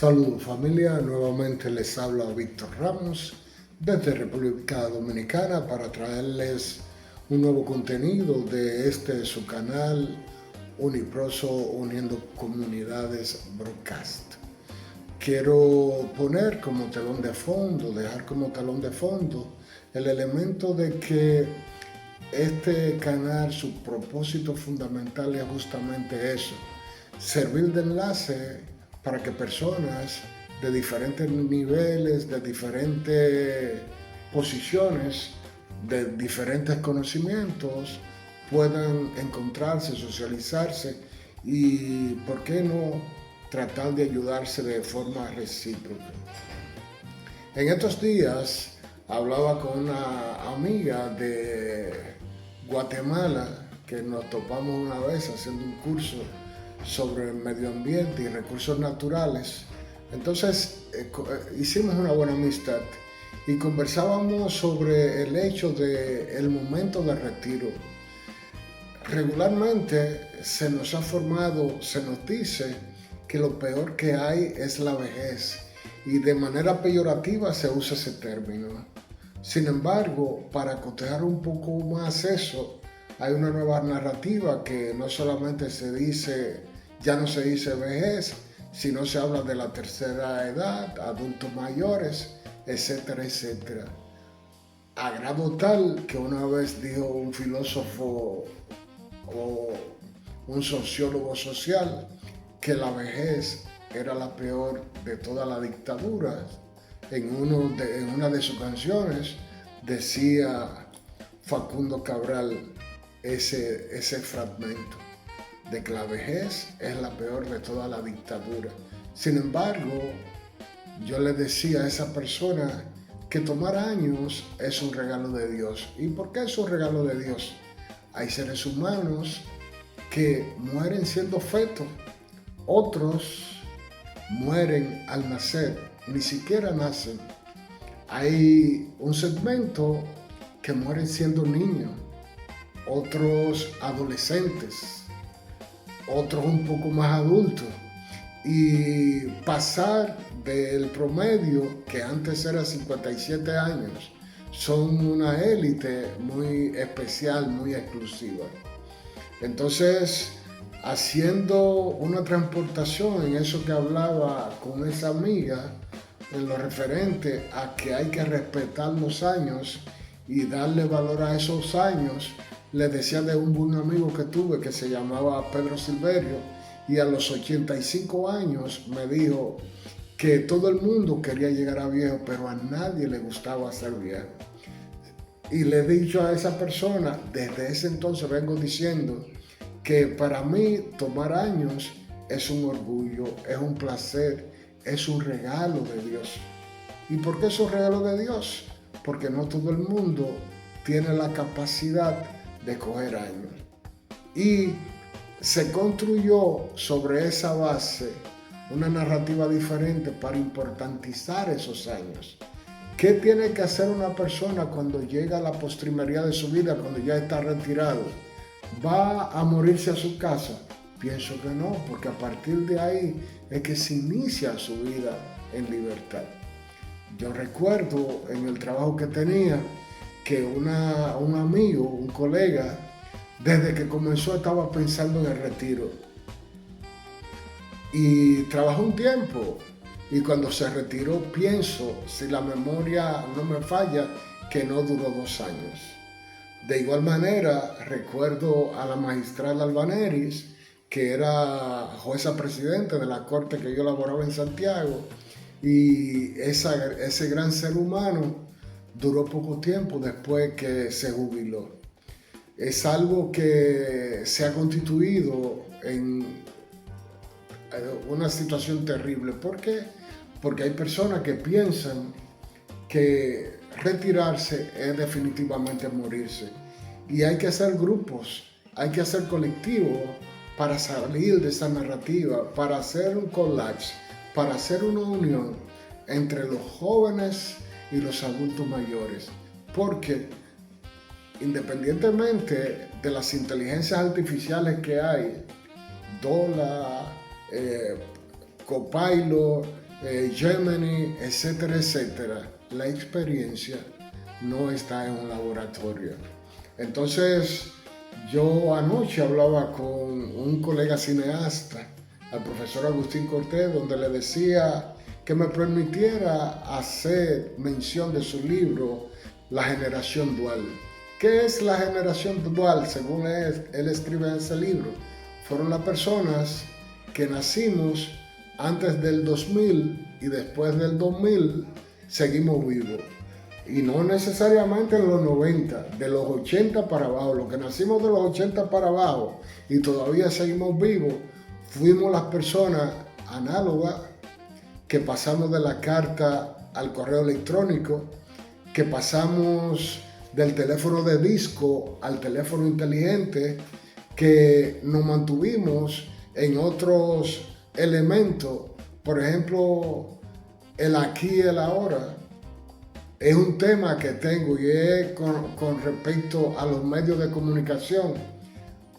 Saludos familia, nuevamente les habla Víctor Ramos desde República Dominicana para traerles un nuevo contenido de su canal Uniproso Uniendo Comunidades Broadcast. Quiero poner como telón de fondo, dejar como telón de fondo el elemento de que este canal, su propósito fundamental es justamente eso, servir de enlace para que personas de diferentes niveles, de diferentes posiciones, de diferentes conocimientos puedan encontrarse, socializarse y, ¿por qué no?, tratar de ayudarse de forma recíproca. En estos días hablaba con una amiga de Guatemala que nos topamos una vez haciendo un curso sobre el medio ambiente y recursos naturales. Entonces hicimos una buena amistad y conversábamos sobre el hecho del momento de retiro. Regularmente se nos dice que lo peor que hay es la vejez y de manera peyorativa se usa ese término. Sin embargo, para cotejar un poco más eso, hay una nueva narrativa que no solamente ya no se dice vejez, sino se habla de la tercera edad, adultos mayores, etcétera, etcétera. A grado tal que una vez dijo un filósofo o un sociólogo social que la vejez era la peor de todas las dictaduras. En una de sus canciones decía Facundo Cabral ese fragmento de que la vejez es la peor de toda la dictadura. Sin embargo, yo le decía a esa persona que tomar años es un regalo de Dios. ¿Y por qué es un regalo de Dios? Hay seres humanos que mueren siendo fetos, otros mueren al nacer, ni siquiera nacen. Hay un segmento que mueren siendo niños, otros adolescentes, otros un poco más adultos, y pasar del promedio, que antes era 57 años, son una élite muy especial, muy exclusiva. Entonces, haciendo una transportación en eso que hablaba con esa amiga, en lo referente a que hay que respetar los años y darle valor a esos años, le decía de un buen amigo que tuve que se llamaba Pedro Silverio, y a los 85 años me dijo que todo el mundo quería llegar a viejo, pero a nadie le gustaba ser viejo. Y le he dicho a esa persona, desde ese entonces vengo diciendo que para mí tomar años es un orgullo, es un placer, es un regalo de Dios. ¿Y por qué es un regalo de Dios? Porque no todo el mundo tiene la capacidad de coger años. Y se construyó sobre esa base una narrativa diferente para importantizar esos años. ¿Qué tiene que hacer una persona cuando llega a la postrimería de su vida, cuando ya está retirado? ¿Va a morirse a su casa? Pienso que no, porque a partir de ahí es que se inicia su vida en libertad. Yo recuerdo en el trabajo que tenía que un amigo, un colega, desde que comenzó estaba pensando en el retiro. Y trabajó un tiempo. Y cuando se retiró, pienso, si la memoria no me falla, que no duró 2 años. De igual manera, recuerdo a la magistrada Albaneris, que era jueza presidente de la corte que yo laboraba en Santiago, y ese gran ser humano duró poco tiempo después que se jubiló. Es algo que se ha constituido en una situación terrible. ¿Por qué? Porque hay personas que piensan que retirarse es definitivamente morirse. Y hay que hacer grupos, hay que hacer colectivos para salir de esa narrativa, para hacer un collage, para hacer una unión entre los jóvenes y los adultos mayores. Porque independientemente de las inteligencias artificiales que hay, Dola, Copilot Gemini, etcétera, etcétera. La experiencia no está en un laboratorio. Entonces, yo anoche hablaba con un colega cineasta, al profesor Agustín Cortés, donde le decía que me permitiera hacer mención de su libro, La generación dual. ¿Qué es la generación dual? Según él escribe en ese libro, fueron las personas que nacimos antes del 2000 y después del 2000 seguimos vivos. Y no necesariamente en los 90, de los 80 para abajo. Los que nacimos de los 80 para abajo y todavía seguimos vivos, fuimos las personas análogas que pasamos de la carta al correo electrónico, que pasamos del teléfono de disco al teléfono inteligente, que nos mantuvimos en otros elementos. Por ejemplo, el aquí y el ahora. Es un tema que tengo y es con respecto a los medios de comunicación.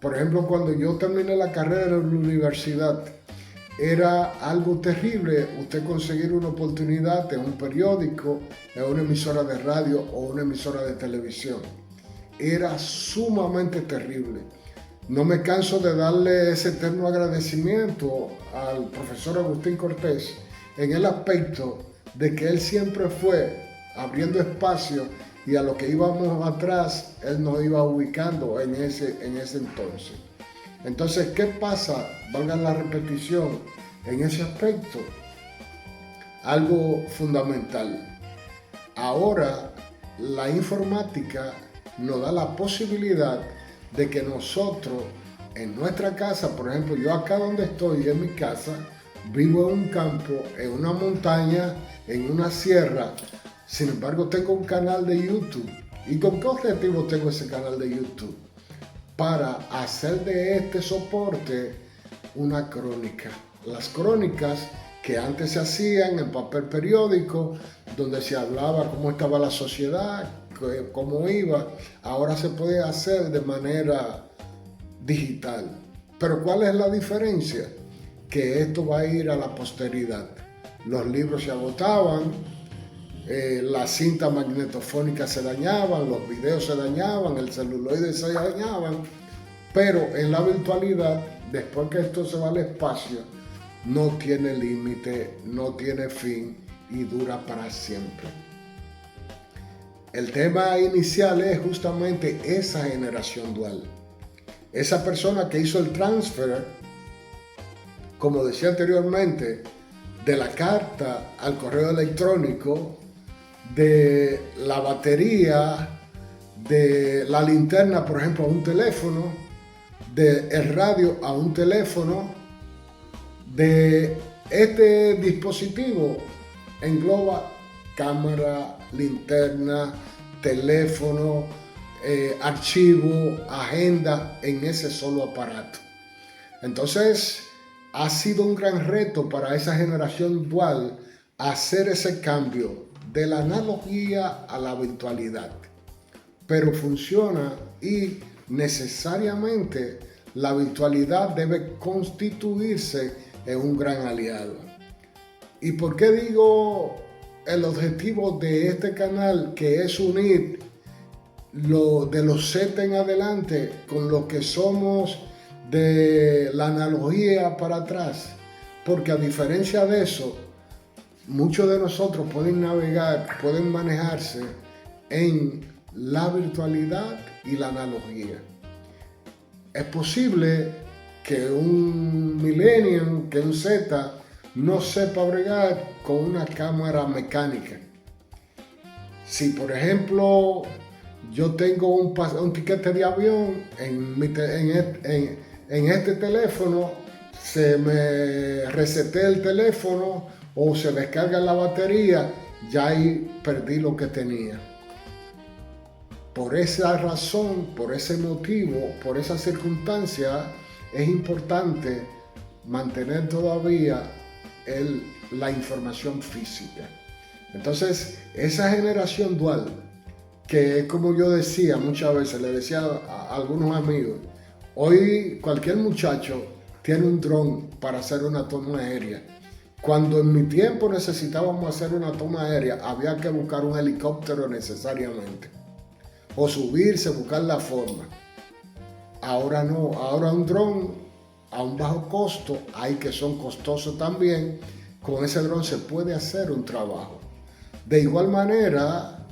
Por ejemplo, cuando yo terminé la carrera en la universidad, era algo terrible usted conseguir una oportunidad en un periódico, en una emisora de radio o una emisora de televisión. Era sumamente terrible. No me canso de darle ese eterno agradecimiento al profesor Agustín Cortés en el aspecto de que él siempre fue abriendo espacio y a lo que íbamos atrás, él nos iba ubicando en ese entonces. Entonces, ¿qué pasa? Valga la repetición en ese aspecto. Algo fundamental. Ahora, la informática nos da la posibilidad de que nosotros, en nuestra casa, por ejemplo, yo acá donde estoy, en mi casa, vivo en un campo, en una montaña, en una sierra. Sin embargo, tengo un canal de YouTube. ¿Y con qué objetivo tengo ese canal de YouTube? Para hacer de este soporte una crónica. Las crónicas que antes se hacían en papel periódico, donde se hablaba cómo estaba la sociedad, cómo iba, ahora se puede hacer de manera digital. Pero ¿cuál es la diferencia? Que esto va a ir a la posteridad. Los libros se agotaban, las cintas magnetofónicas se dañaban, los videos se dañaban, el celuloide se dañaban, pero en la virtualidad, después que esto se va al espacio, no tiene límite, no tiene fin y dura para siempre. El tema inicial es justamente esa generación dual. Esa persona que hizo el transfer, como decía anteriormente, de la carta al correo electrónico, de la batería, de la linterna, por ejemplo, a un teléfono, del radio a un teléfono, de este dispositivo engloba cámara, linterna, teléfono, archivo, agenda en ese solo aparato. Entonces, ha sido un gran reto para esa generación dual hacer ese cambio de la analogía a la virtualidad. Pero funciona y necesariamente la virtualidad debe constituirse en un gran aliado. ¿Y por qué digo el objetivo de este canal, que es unir lo de los 7 en adelante con lo que somos de la analogía para atrás? Porque a diferencia de eso, muchos de nosotros pueden navegar, pueden manejarse en la virtualidad y la analogía. Es posible que un millennial, que un Z, no sepa bregar con una cámara mecánica. Si, por ejemplo, yo tengo un tiquete de avión en este teléfono, se me resetea el teléfono o se descarga la batería, ya ahí perdí lo que tenía. Por esa razón, por ese motivo, por esa circunstancia, es importante mantener todavía la información física. Entonces, esa generación dual, que es como yo decía muchas veces, le decía a algunos amigos, hoy cualquier muchacho tiene un dron para hacer una toma aérea. Cuando en mi tiempo necesitábamos hacer una toma aérea, había que buscar un helicóptero necesariamente. O subirse, buscar la forma. Ahora no, ahora un dron a un bajo costo, hay que son costosos también, con ese dron se puede hacer un trabajo. De igual manera,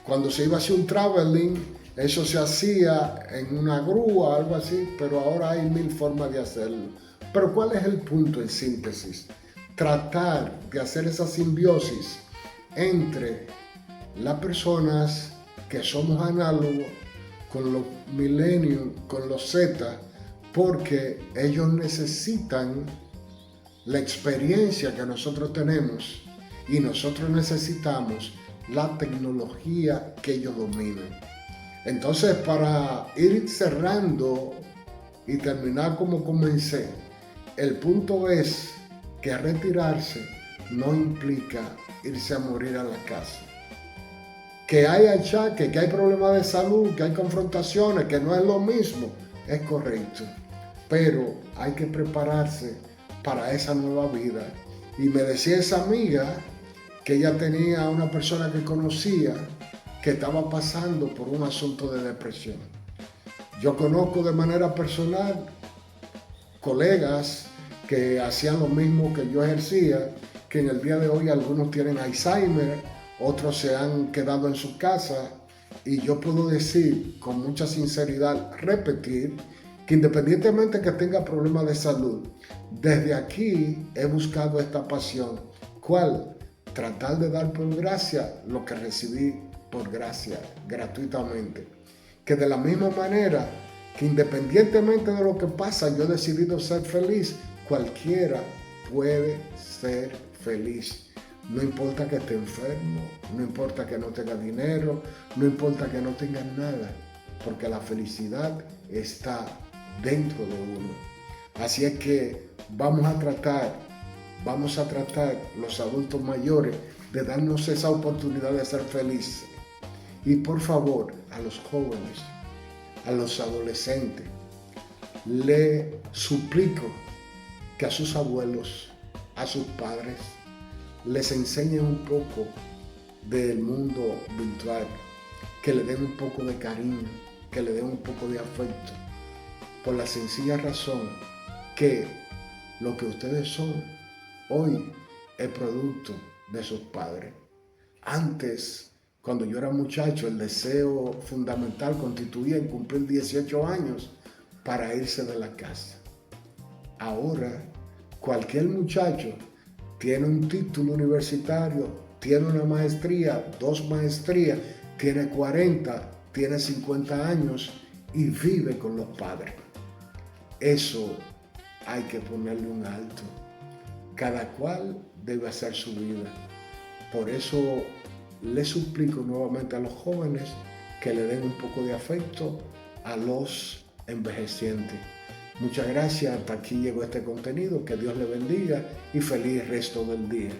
cuando se iba a hacer un traveling, eso se hacía en una grúa, algo así, pero ahora hay 1000 formas de hacerlo. Pero ¿cuál es el punto en síntesis? Tratar de hacer esa simbiosis entre las personas que somos análogos con los millennials, con los Z, porque ellos necesitan la experiencia que nosotros tenemos y nosotros necesitamos la tecnología que ellos dominan. Entonces, para ir cerrando y terminar como comencé, el punto es que retirarse no implica irse a morir a la casa. Que hay achaques, que hay problemas de salud, que hay confrontaciones, que no es lo mismo, es correcto. Pero hay que prepararse para esa nueva vida. Y me decía esa amiga que ella tenía una persona que conocía que estaba pasando por un asunto de depresión. Yo conozco de manera personal colegas que hacían lo mismo que yo ejercía, que en el día de hoy algunos tienen Alzheimer, otros se han quedado en su casa, y yo puedo decir con mucha sinceridad, repetir, que independientemente que tenga problemas de salud, desde aquí he buscado esta pasión. ¿Cuál? Tratar de dar por gracia lo que recibí por gracia, gratuitamente. Que de la misma manera que independientemente de lo que pasa, yo he decidido ser feliz. Cualquiera puede ser feliz. No importa que esté enfermo, no importa que no tenga dinero, no importa que no tenga nada, porque la felicidad está dentro de uno. Así es que vamos a tratar los adultos mayores de darnos esa oportunidad de ser felices. Y por favor, a los jóvenes, a los adolescentes, le suplico que a sus abuelos, a sus padres, les enseñen un poco del mundo virtual, que le den un poco de cariño, que le den un poco de afecto, por la sencilla razón que lo que ustedes son hoy es producto de sus padres. Antes, cuando yo era muchacho, el deseo fundamental constituía en cumplir 18 años para irse de la casa. Ahora, cualquier muchacho tiene un título universitario, tiene una maestría, 2 maestrías, tiene 40, tiene 50 años y vive con los padres. Eso hay que ponerle un alto. Cada cual debe hacer su vida. Por eso le suplico nuevamente a los jóvenes que le den un poco de afecto a los envejecientes. Muchas gracias, hasta aquí llegó este contenido, que Dios le bendiga y feliz resto del día.